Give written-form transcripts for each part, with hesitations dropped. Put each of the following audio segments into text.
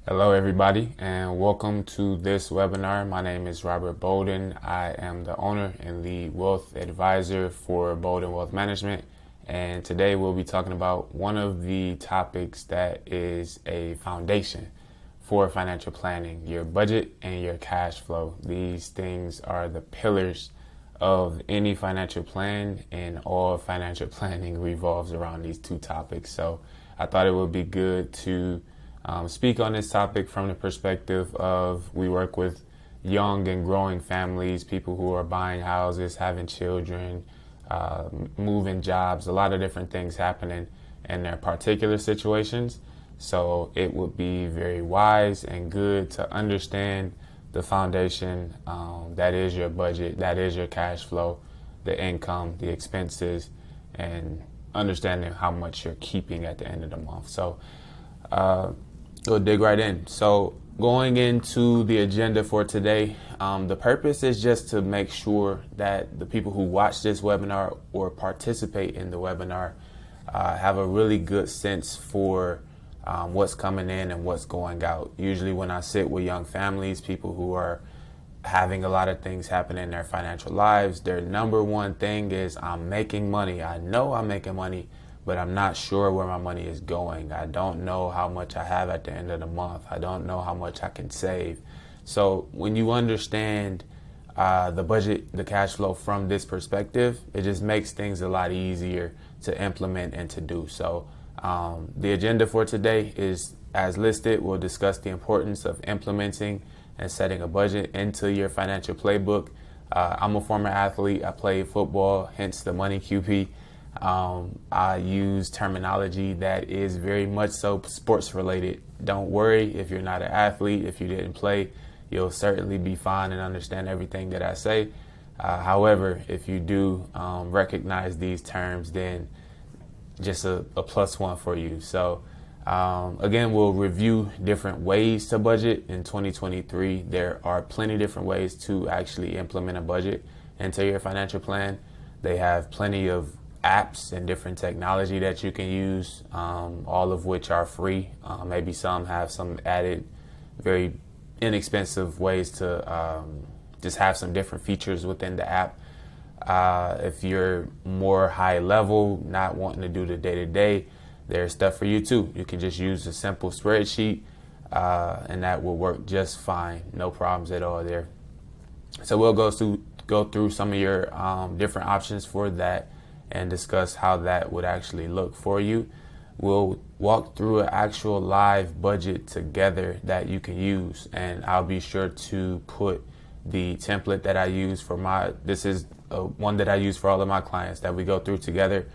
Hello, everybody, and welcome to this webinar. My name is Robert Bolden. I am the owner and the wealth advisor for Bolden Wealth Management. And today we'll be talking about one of the topics that is a foundation for financial planning, your budget and your cash flow. These things are the pillars of any financial plan, and all financial planning revolves around these two topics. So I thought it would be good to speak on this topic from the perspective of we work with young and growing families, people who are buying houses, having children, moving jobs, a lot of different things happening in their particular situations. So it would be very wise and good to understand the foundation that is your budget, that is your cash flow, the income, the expenses, and understanding how much you're keeping at the end of the month. So we'll dig right in. So going into the agenda for today, the purpose is just to make sure that the people who watch this webinar or participate in the webinar have a really good sense for what's coming in and what's going out. Usually when I sit with young families, people who are having a lot of things happen in their financial lives, their number one thing is, I'm making money. I know I'm making money, but I'm not sure where my money is going. I don't know how much I have at the end of the month. I don't know how much I can save. So when you understand the budget, the cash flow from this perspective, it just makes things a lot easier to implement and to do. So the agenda for today is as listed. We'll discuss the importance of implementing and setting a budget into your financial playbook. I'm a former athlete. I played football, hence the money QP. I use terminology that is very much so sports related. Don't worry if you're not an athlete, if you didn't play, you'll certainly be fine and understand everything that I say. However, if you do recognize these terms, then just a plus one for you. So again, we'll review different ways to budget in 2023. There are plenty of different ways to actually implement a budget into your financial plan. They have plenty of apps and different technology that you can use, all of which are free. Maybe some have some added, very inexpensive ways to just have some different features within the app. If you're more high level, not wanting to do the day-to-day, there's stuff for you too. You can just use a simple spreadsheet and that will work just fine. No problems at all there. So we'll go through some of your different options for that and discuss how that would actually look for you. We'll walk through an actual live budget together that you can use, and I'll be sure to put the template that I use for this is one that I use for all of my clients that we go through together.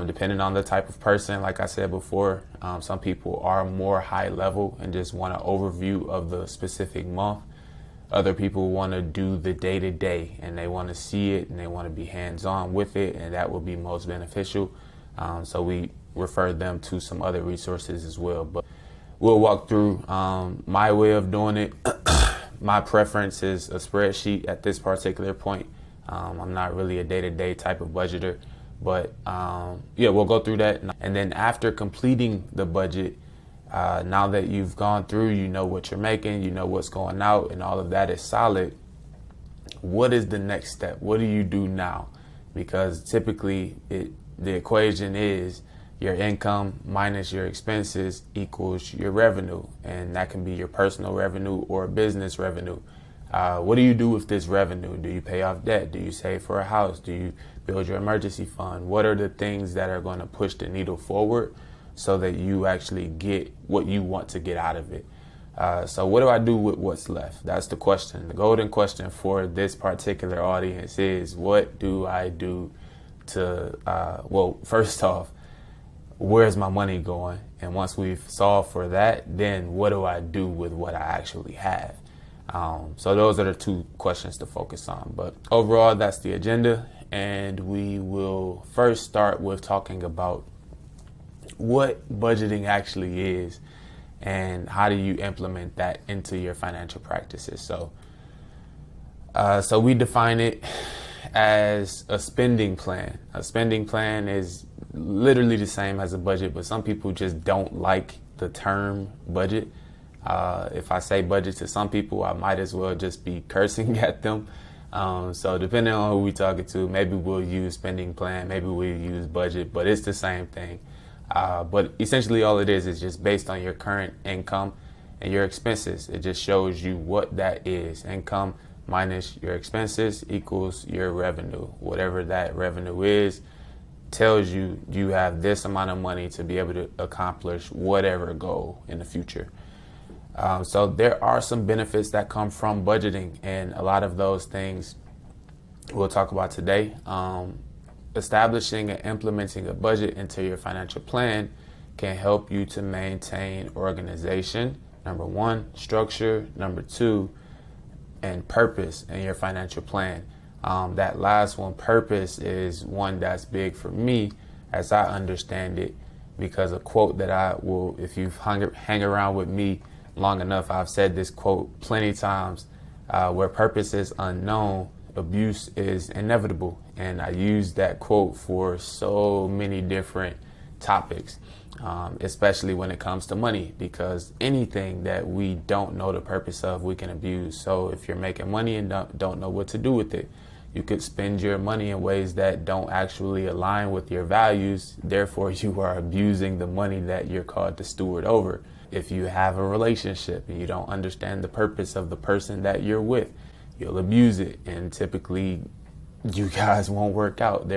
Depending on the type of person, like I said before, some people are more high level and just want an overview of the specific month. Other people want to do the day-to-day and they want to see it and they want to be hands-on with it, and that will be most beneficial. So we refer them to some other resources as well. But we'll walk through my way of doing it. My preference is a spreadsheet at this particular point. I'm not really a day-to-day type of budgeter, but yeah, we'll go through that. And then after completing the budget, now that you've gone through, you know what you're making, you know what's going out, and all of that is solid. What is the next step? What do you do now? Because typically the equation is your income minus your expenses equals your revenue, and that can be your personal revenue or business revenue. What do you do with this revenue? Do you pay off debt? Do you save for a house? Do you build your emergency fund? What are the things that are going to push the needle forward so that you actually get what you want to get out of it? So what do I do with what's left? That's the question. The golden question for this particular audience is, what do I do to, well, first off, where's my money going? And once we've solved for that, then what do I do with what I actually have? So those are the two questions to focus on. But overall, that's the agenda. And we will first start with talking about what budgeting actually is and how do you implement that into your financial practices. So we define it as a spending plan. A spending plan is literally the same as a budget, but some people just don't like the term budget. If I say budget to some people, I might as well just be cursing at them. So depending on who we talking to, maybe we'll use spending plan, maybe we'll use budget, but it's the same thing. But essentially all it is just based on your current income and your expenses. It just shows you what that is. Income minus your expenses equals your revenue. Whatever that revenue is tells you you have this amount of money to be able to accomplish whatever goal in the future. So there are some benefits that come from budgeting, and a lot of those things we'll talk about today. Establishing and implementing a budget into your financial plan can help you to maintain organization, number one, structure, number two, and purpose in your financial plan. That last one, purpose, is one that's big for me as I understand it, because a quote that I will, if you've hang around with me long enough, I've said this quote plenty times, where purpose is unknown, abuse is inevitable. And I use that quote for so many different topics, especially when it comes to money, because anything that we don't know the purpose of, we can abuse. So if you're making money and don't know what to do with it, you could spend your money in ways that don't actually align with your values. Therefore, you are abusing the money that you're called to steward over. If you have a relationship and you don't understand the purpose of the person that you're with, you'll abuse it, and typically you guys won't work out.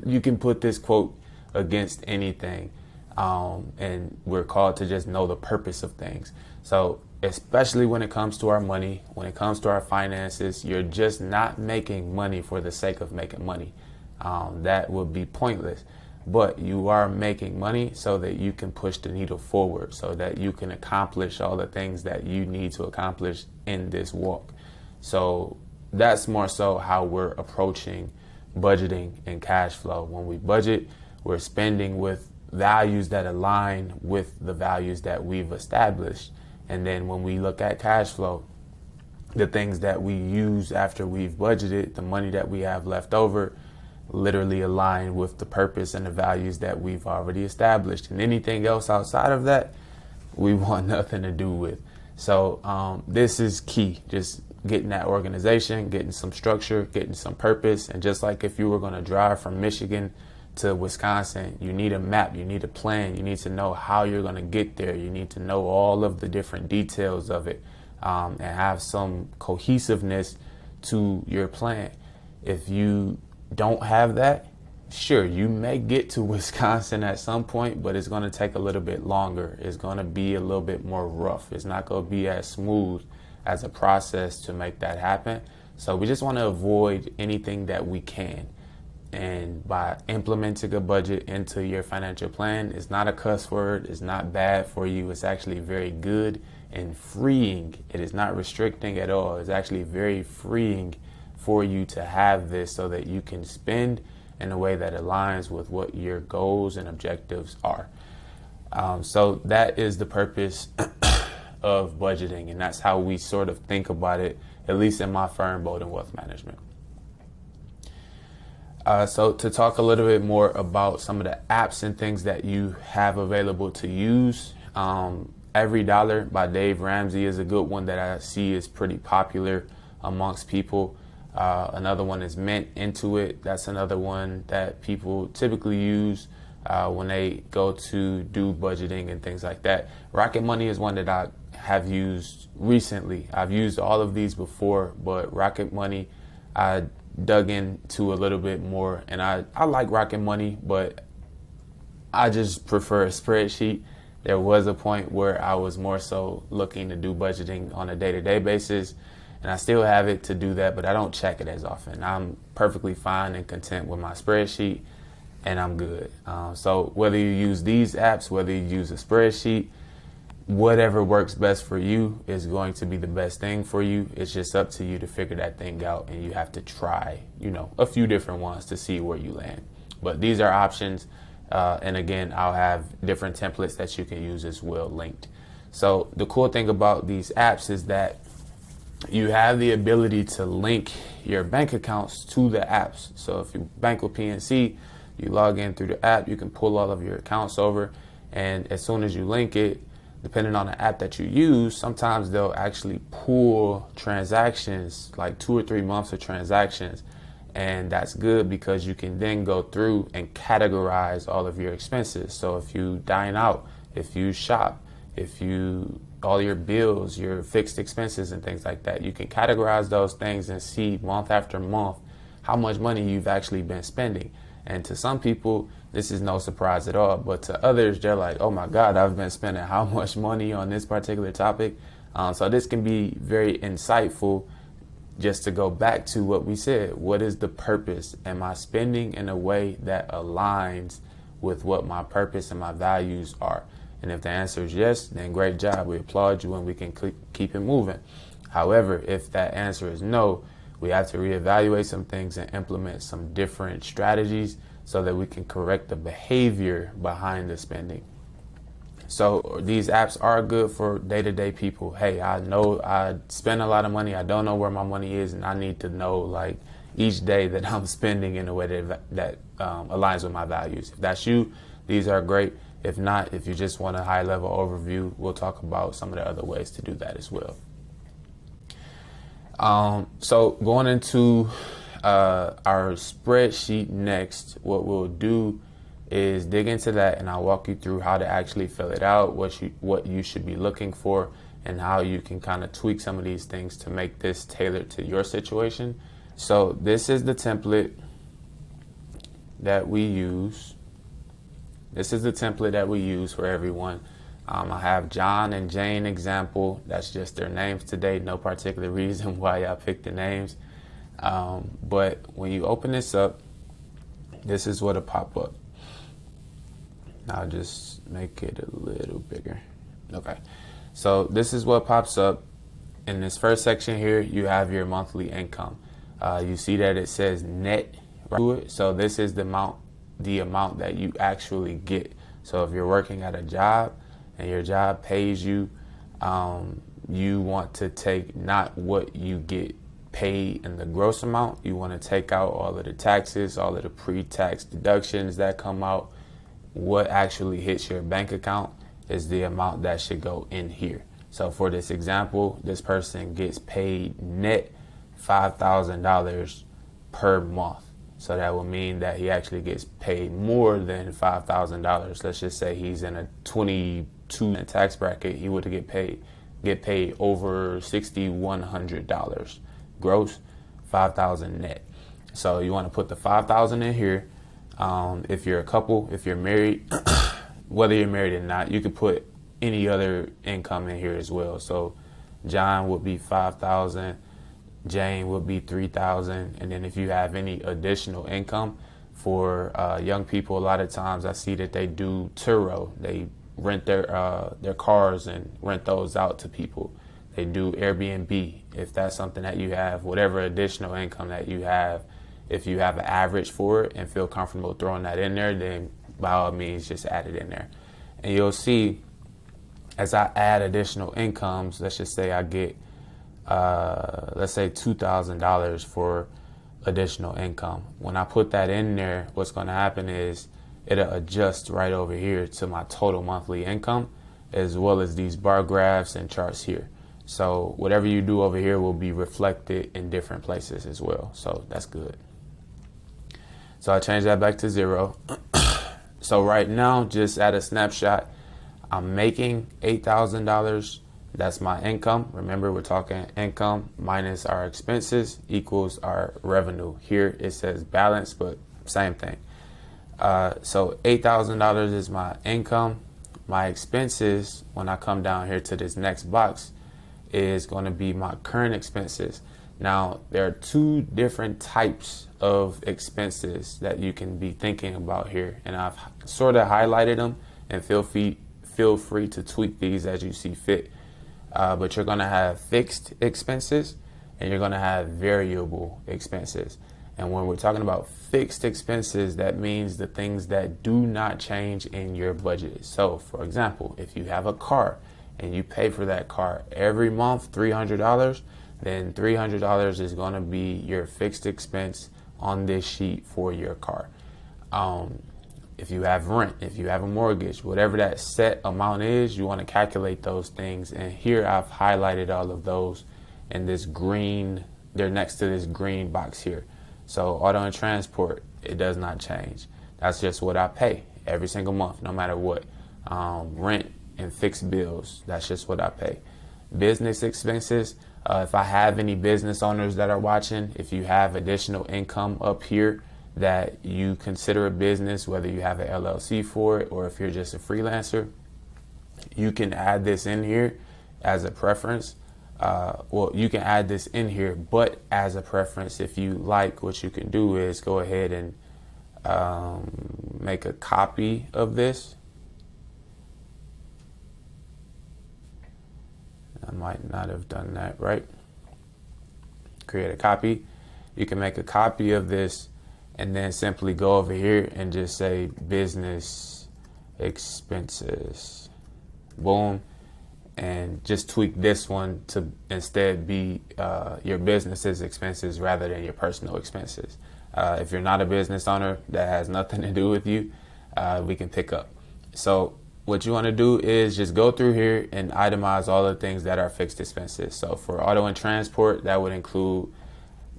You can put this quote against anything, and we're called to just know the purpose of things. So especially when it comes to our money, when it comes to our finances, you're just not making money for the sake of making money. That would be pointless. But you are making money so that you can push the needle forward, so that you can accomplish all the things that you need to accomplish in this walk. So that's more so how we're approaching budgeting and cash flow. When we budget, we're spending with values that align with the values that we've established. And then when we look at cash flow, the things that we use after we've budgeted, the money that we have left over, literally align with the purpose and the values that we've already established. And anything else outside of that, we want nothing to do with. So this is key, just getting that organization, getting some structure, getting some purpose. And just like if you were going to drive from Michigan to Wisconsin, you need a map, you need a plan, you need to know how you're going to get there. You need to know all of the different details of it, and have some cohesiveness to your plan. If you don't have that, sure, you may get to Wisconsin at some point, but it's going to take a little bit longer. It's going to be a little bit more rough. It's not going to be as smooth as a process to make that happen. So we just want to avoid anything that we can. And by implementing a budget into your financial plan, it's not a cuss word. It's not bad for you. It's actually very good and freeing. It is not restricting at all. It's actually very freeing for you to have this, so that you can spend in a way that aligns with what your goals and objectives are. So that is the purpose of budgeting, and that's how we sort of think about it, at least in my firm, Bowden Wealth Management. So to talk a little bit more about some of the apps and things that you have available to use, Every Dollar by Dave Ramsey is a good one that I see is pretty popular amongst people. Another one is Mint, Intuit. That's another one that people typically use when they go to do budgeting and things like that. Rocket Money is one that I have used recently. I've used all of these before, but Rocket Money I dug into a little bit more, and I like Rocket Money, but I just prefer a spreadsheet. There was a point where I was more so looking to do budgeting on a day-to-day basis, and I still have it to do that, but I don't check it as often. I'm perfectly fine and content with my spreadsheet, and I'm good. So whether you use these apps, whether you use a spreadsheet, whatever works best for you is going to be the best thing for you. It's just up to you to figure that thing out, and you have to try, a few different ones to see where you land. But these are options. And again, I'll have different templates that you can use as well linked. So the cool thing about these apps is that you have the ability to link your bank accounts to the apps. So if you bank with PNC, you log in through the app, you can pull all of your accounts over, and as soon as you link it, depending on the app that you use, sometimes they'll actually pull transactions, like 2 or 3 months of transactions. And that's good because you can then go through and categorize all of your expenses. So if you dine out, if you shop, all your bills, your fixed expenses and things like that, you can categorize those things and see month after month how much money you've actually been spending. And to some people, this is no surprise at all. But to others, they're like, oh my God, I've been spending how much money on this particular topic. So this can be very insightful just to go back to what we said. What is the purpose? Am I spending in a way that aligns with what my purpose and my values are? And if the answer is yes, then great job. We applaud you and we can keep it moving. However, if that answer is no, we have to reevaluate some things and implement some different strategies so that we can correct the behavior behind the spending. So these apps are good for day-to-day people. Hey, I know I spend a lot of money. I don't know where my money is, and I need to know like each day that I'm spending in a way that aligns with my values. If that's you, these are great. If not, if you just want a high-level overview, we'll talk about some of the other ways to do that as well. So going into our spreadsheet next, what we'll do is dig into that, and I'll walk you through how to actually fill it out, what you should be looking for, and how you can kind of tweak some of these things to make this tailored to your situation. So this is the template that we use. This is the template that we use for everyone. I have John and Jane example. That's just their names today. No particular reason why I picked the names. But when you open this up, this is what'll pop up. I'll just make it a little bigger. Okay. So this is what pops up. In this first section here, you have your monthly income. You see that it says net to it. So this is the amount that you actually get. So if you're working at a job and your job pays you, you want to take not what you get paid in the gross amount. You want to take out all of the taxes, all of the pre-tax deductions that come out. What actually hits your bank account is the amount that should go in here. So for this example, this person gets paid net $5,000 per month. So that will mean that he actually gets paid more than $5,000. Let's just say he's in a 22 tax bracket. He would get paid over $6,100 gross, $5,000 net. So you want to put the $5,000 in here. If you're a couple, if you're married, whether you're married or not, you could put any other income in here as well. So John would be 5,000. Jane would be 3,000, and then if you have any additional income for young people, a lot of times I see that they do Turo. They rent their cars and rent those out to people. They do Airbnb. If that's something that you have, whatever additional income that you have, if you have an average for it and feel comfortable throwing that in there, then by all means just add it in there. And you'll see as I add additional incomes, let's just say I get let's say $2,000 for additional income. When I put that in there, what's going to happen is it'll adjust right over here to my total monthly income, as well as these bar graphs and charts here. So whatever you do over here will be reflected in different places as well. So that's good. So I changed that back to 0. So right now, just at a snapshot, I'm making $8,000. That's my income. Remember, we're talking income minus our expenses equals our revenue. Here it says balance, but same thing. So $8,000 is my income. My expenses, when I come down here to this next box, is going to be my current expenses. Now, there are 2 different types of expenses that you can be thinking about here, and I've sort of highlighted them, and feel free to tweak these as you see fit. But you're going to have fixed expenses and you're going to have variable expenses. And when we're talking about fixed expenses, that means the things that do not change in your budget. So, for example, if you have a car and you pay for that car every month, $300, then $300 is going to be your fixed expense on this sheet for your car. if you have rent, if you have a mortgage, whatever that set amount is, you want to calculate those things. And here I've highlighted all of those in this green, they're next to this green box here. So auto and transport, it does not change. That's just what I pay every single month, no matter what. Rent and fixed bills, that's just what I pay. Business expenses, if I have any business owners that are watching, if you have additional income up here that you consider a business, whether you have an LLC for it or if you're just a freelancer, you can add this in here as a preference. Well, you can add this in here, but as a preference, if you like, what you can do is go ahead and make a copy of this. I might not have done that right. Create a copy. You can make a copy of this and then simply go over here and just say business expenses. Boom. And just tweak this one to instead be your business's expenses rather than your personal expenses. If you're not a business owner, that has nothing to do with you, we can pick up. So what you want to do is just go through here and itemize all the things that are fixed expenses. So for auto and transport, that would include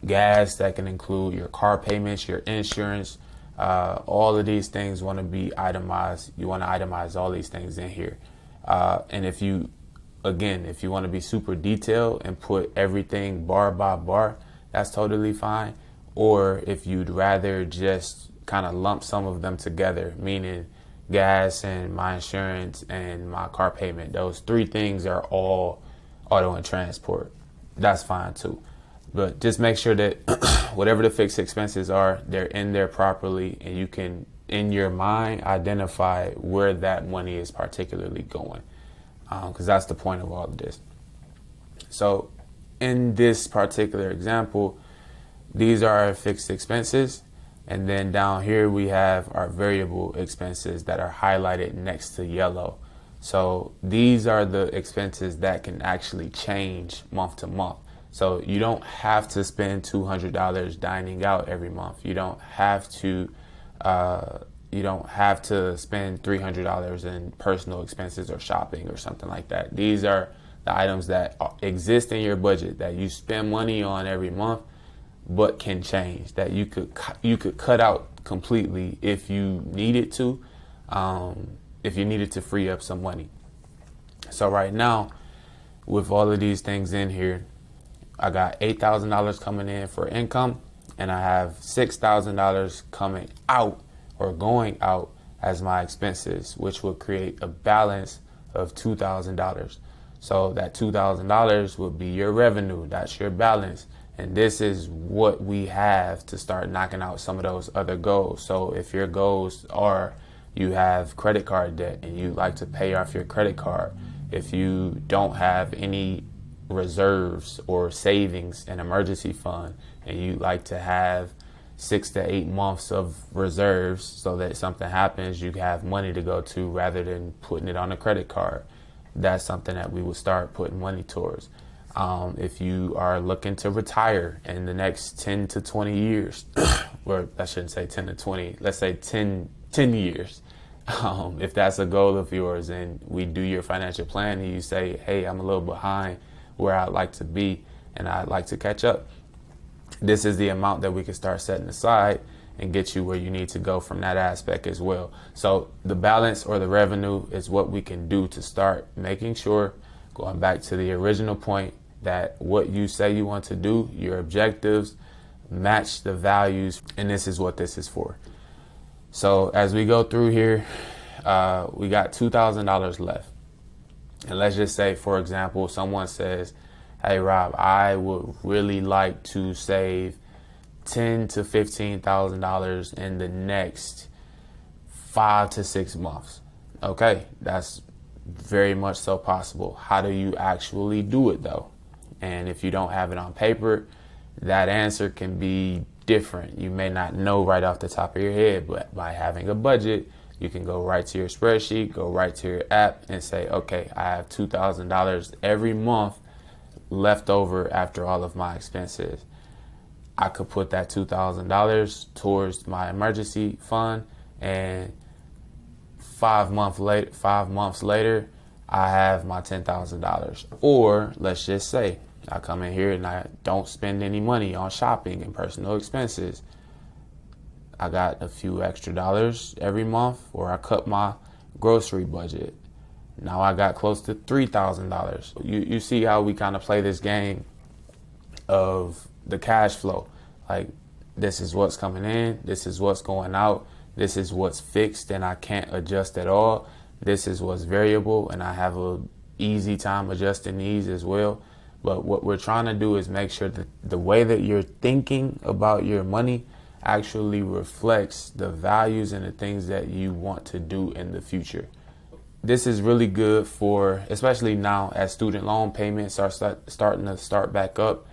gas, that can include your car payments, your insurance. All of these things want to be itemized. You want to itemize all these things in here. And if you want to be super detailed and put everything bar by bar, that's totally fine. Or if you'd rather just kind of lump some of them together, meaning gas and my insurance and my car payment, those three things are all auto and transport, that's fine too. But just make sure that whatever the fixed expenses are, they're in there properly, and you can, in your mind, identify where that money is particularly going, because that's the point of all of this. So in this particular example, these are our fixed expenses. And then down here we have our variable expenses that are highlighted next to yellow. So these are the expenses that can actually change month to month. So you don't have to spend $200 dining out every month. You don't have to spend $300 in personal expenses or shopping or something like that. These are the items that exist in your budget that you spend money on every month, but can change, that you could cut out completely if you needed to, free up some money. So right now, with all of these things in here, I got $8,000 coming in for income, and I have $6,000 coming out or going out as my expenses, which will create a balance of $2,000. So that $2,000 would be your revenue. That's your balance. And this is what we have to start knocking out some of those other goals. So if your goals are you have credit card debt and you like to pay off your credit card, if you don't have any reserves or savings and emergency fund and you like to have 6 to 8 months of reserves so that something happens, you have money to go to rather than putting it on a credit card, that's something that we will start putting money towards. If you are looking to retire in the next 10 to 20 years, or I shouldn't say 10 to 20, let's say 10 years. If that's a goal of yours and we do your financial plan and you say, hey, I'm a little behind where I'd like to be and I'd like to catch up, this is the amount that we can start setting aside and get you where you need to go from that aspect as well. So the balance or the revenue is what we can do to start making sure, going back to the original point, that what you say you want to do, your objectives, match the values, and this is what this is for. So as we go through here, we got $2,000 left. And let's just say, for example, someone says, hey, Rob, I would really like to save $10,000 to $15,000 in the next 5 to 6 months. Okay, that's very much so possible. How do you actually do it though? And if you don't have it on paper, that answer can be different. You may not know right off the top of your head, but by having a budget, you can go right to your spreadsheet, go right to your app and say, okay, I have $2,000 every month left over after all of my expenses. I could put that $2,000 towards my emergency fund, and 5 months later, I have my $10,000. Or let's just say I come in here and I don't spend any money on shopping and personal expenses. I got a few extra dollars every month, or I cut my grocery budget. Now I got close to $3,000. You see how we kind of play this game of the cash flow. Like, this is what's coming in, this is what's going out, this is what's fixed and I can't adjust at all. This is what's variable and I have a easy time adjusting these as well. But what we're trying to do is make sure that the way that you're thinking about your money actually reflects the values and the things that you want to do in the future. This is really good for, especially now as student loan payments are starting to start back up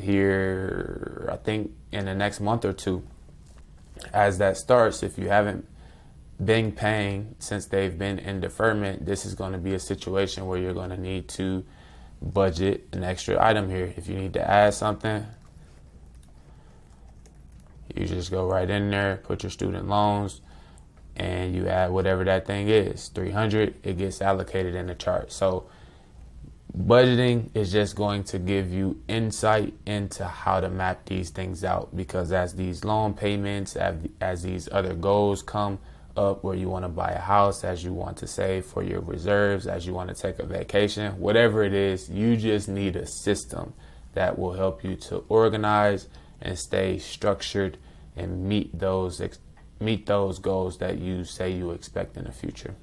here, I think in the next month or two. As that starts, if you haven't been paying since they've been in deferment, this is going to be a situation where you're going to need to budget an extra item here. If you need to add something, you just go right in there, put your student loans, and you add whatever that thing is. 300, it gets allocated in the chart. So budgeting is just going to give you insight into how to map these things out, because as these loan payments, as these other goals come up, where you want to buy a house, as you want to save for your reserves, as you want to take a vacation, whatever it is, you just need a system that will help you to organize and stay structured and meet those goals that you say you expect in the future.